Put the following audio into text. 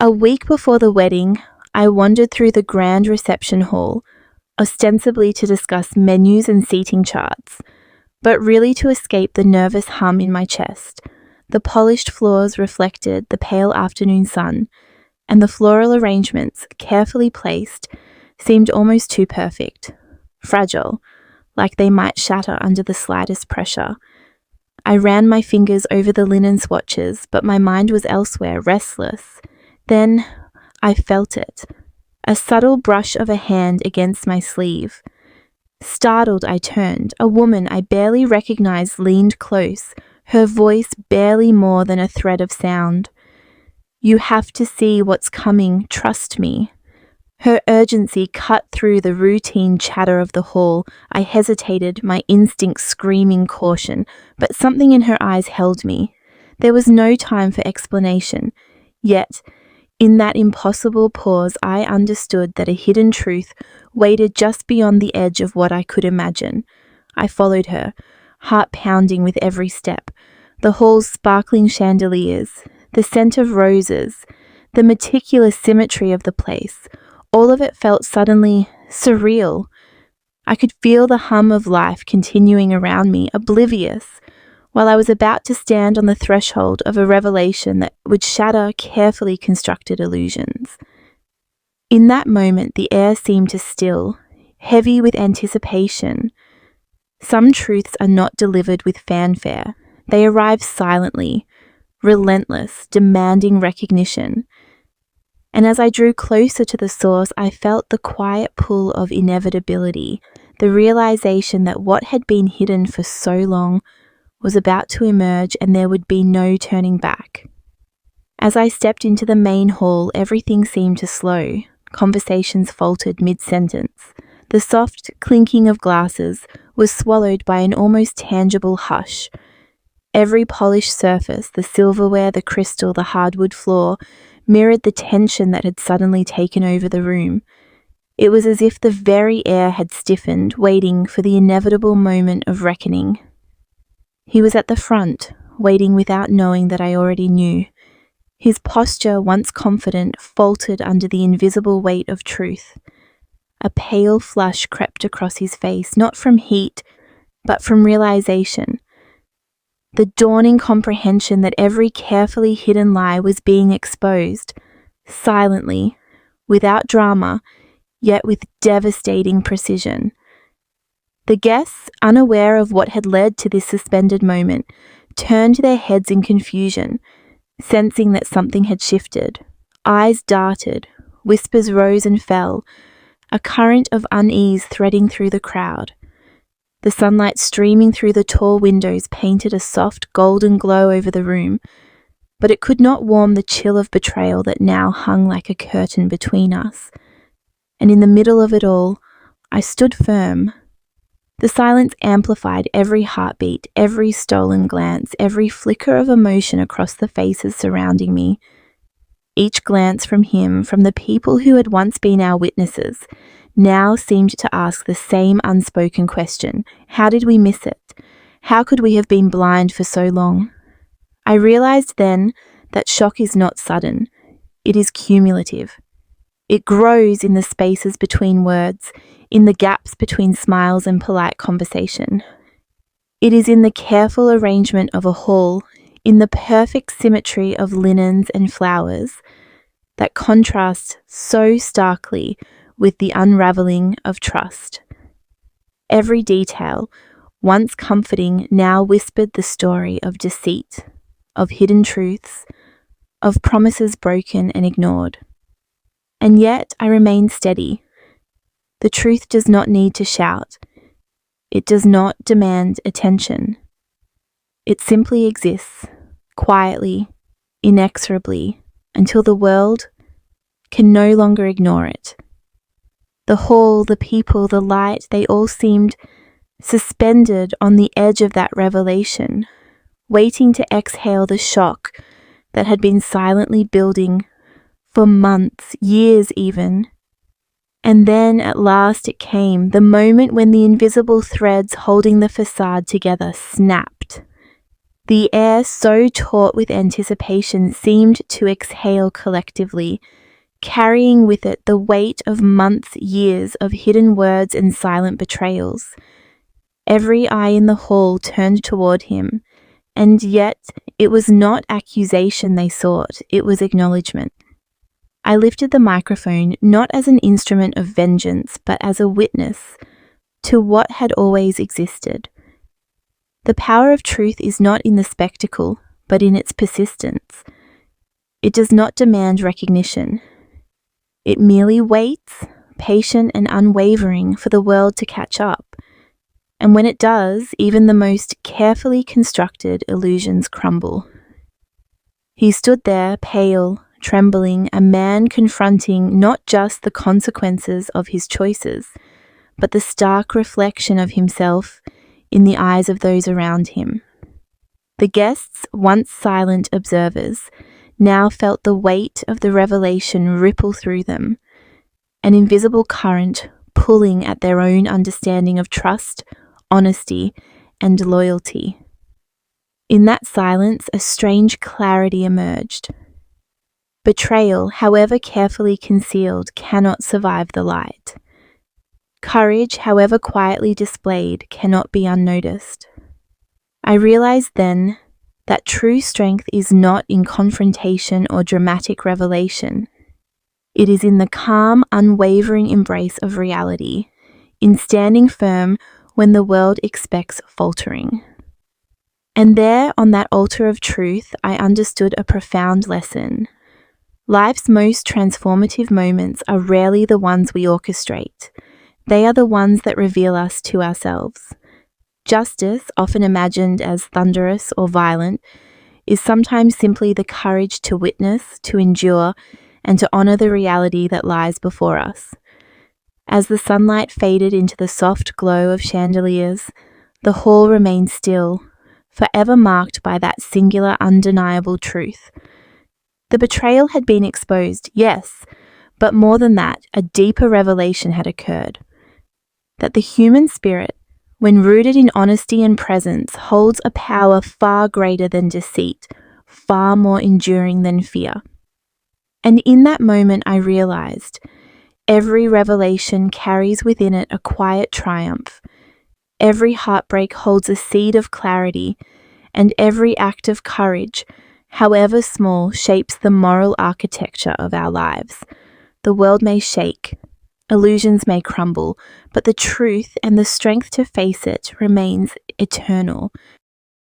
A week before the wedding, I wandered through the grand reception hall, ostensibly to discuss menus and seating charts, but really to escape the nervous hum in my chest. The polished floors reflected the pale afternoon sun, and the floral arrangements, carefully placed, seemed almost too perfect, fragile, like they might shatter under the slightest pressure. I ran my fingers over the linen swatches, but my mind was elsewhere, restless. Then I felt it, a subtle brush of a hand against my sleeve. Startled, I turned. A woman I barely recognized leaned close, her voice barely more than a thread of sound. "You have to see what's coming, trust me." Her urgency cut through the routine chatter of the hall. I hesitated, my instincts screaming caution, but something in her eyes held me. There was no time for explanation. Yet, in that impossible pause, I understood that a hidden truth waited just beyond the edge of what I could imagine. I followed her, heart pounding with every step. The hall's sparkling chandeliers, the scent of roses, the meticulous symmetry of the place, all of it felt suddenly surreal. I could feel the hum of life continuing around me, oblivious, while I was about to stand on the threshold of a revelation that would shatter carefully constructed illusions. In that moment, the air seemed to still, heavy with anticipation. Some truths are not delivered with fanfare. They arrive silently, relentless, demanding recognition. And as I drew closer to the source, I felt the quiet pull of inevitability, the realization that what had been hidden for so long was about to emerge and there would be no turning back. As I stepped into the main hall, everything seemed to slow. Conversations faltered mid-sentence. The soft clinking of glasses was swallowed by an almost tangible hush. Every polished surface, the silverware, the crystal, the hardwood floor, mirrored the tension that had suddenly taken over the room. It was as if the very air had stiffened, waiting for the inevitable moment of reckoning. He was at the front, waiting without knowing that I already knew. His posture, once confident, faltered under the invisible weight of truth. A pale flush crept across his face, not from heat, but from realization. The dawning comprehension that every carefully hidden lie was being exposed, silently, without drama, yet with devastating precision. The guests, unaware of what had led to this suspended moment, turned their heads in confusion, sensing that something had shifted. Eyes darted, whispers rose and fell, a current of unease threading through the crowd. The sunlight streaming through the tall windows painted a soft golden glow over the room, but it could not warm the chill of betrayal that now hung like a curtain between us. And in the middle of it all, I stood firm. The silence amplified every heartbeat, every stolen glance, every flicker of emotion across the faces surrounding me. Each glance from him, from the people who had once been our witnesses, now seemed to ask the same unspoken question. How did we miss it? How could we have been blind for so long? I realized then that shock is not sudden. It is cumulative. It grows in the spaces between words, in the gaps between smiles and polite conversation. It is in the careful arrangement of a hall, in the perfect symmetry of linens and flowers, that contrasts so starkly with the unraveling of trust. Every detail, once comforting, now whispered the story of deceit, of hidden truths, of promises broken and ignored. And yet I remained steady. The truth does not need to shout. It does not demand attention. It simply exists, quietly, inexorably, until the world can no longer ignore it. The hall, the people, the light, they all seemed suspended on the edge of that revelation, waiting to exhale the shock that had been silently building for months, years even. And then at last it came, the moment when the invisible threads holding the facade together snapped. The air, so taut with anticipation, seemed to exhale collectively, carrying with it the weight of months, years of hidden words and silent betrayals. Every eye in the hall turned toward him, and yet it was not accusation they sought, it was acknowledgement. I lifted the microphone not as an instrument of vengeance, but as a witness to what had always existed. The power of truth is not in the spectacle, but in its persistence. It does not demand recognition. It merely waits, patient and unwavering, for the world to catch up. And when it does, even the most carefully constructed illusions crumble. He stood there, pale, trembling, a man confronting not just the consequences of his choices, but the stark reflection of himself in the eyes of those around him. The guests, once silent observers, now felt the weight of the revelation ripple through them, an invisible current pulling at their own understanding of trust, honesty, and loyalty. In that silence, a strange clarity emerged. Betrayal, however carefully concealed, cannot survive the light. Courage, however quietly displayed, cannot be unnoticed. I realized then that true strength is not in confrontation or dramatic revelation. It is in the calm, unwavering embrace of reality, in standing firm when the world expects faltering. And there, on that altar of truth, I understood a profound lesson. Life's most transformative moments are rarely the ones we orchestrate. They are the ones that reveal us to ourselves. Justice, often imagined as thunderous or violent, is sometimes simply the courage to witness, to endure, and to honor the reality that lies before us. As the sunlight faded into the soft glow of chandeliers, the hall remained still, forever marked by that singular, undeniable truth. The betrayal had been exposed, yes, but more than that, a deeper revelation had occurred. That the human spirit, when rooted in honesty and presence, holds a power far greater than deceit, far more enduring than fear. And in that moment I realized, every revelation carries within it a quiet triumph. Every heartbreak holds a seed of clarity, and every act of courage, however small, shapes the moral architecture of our lives. The world may shake, illusions may crumble, but the truth and the strength to face it remains eternal,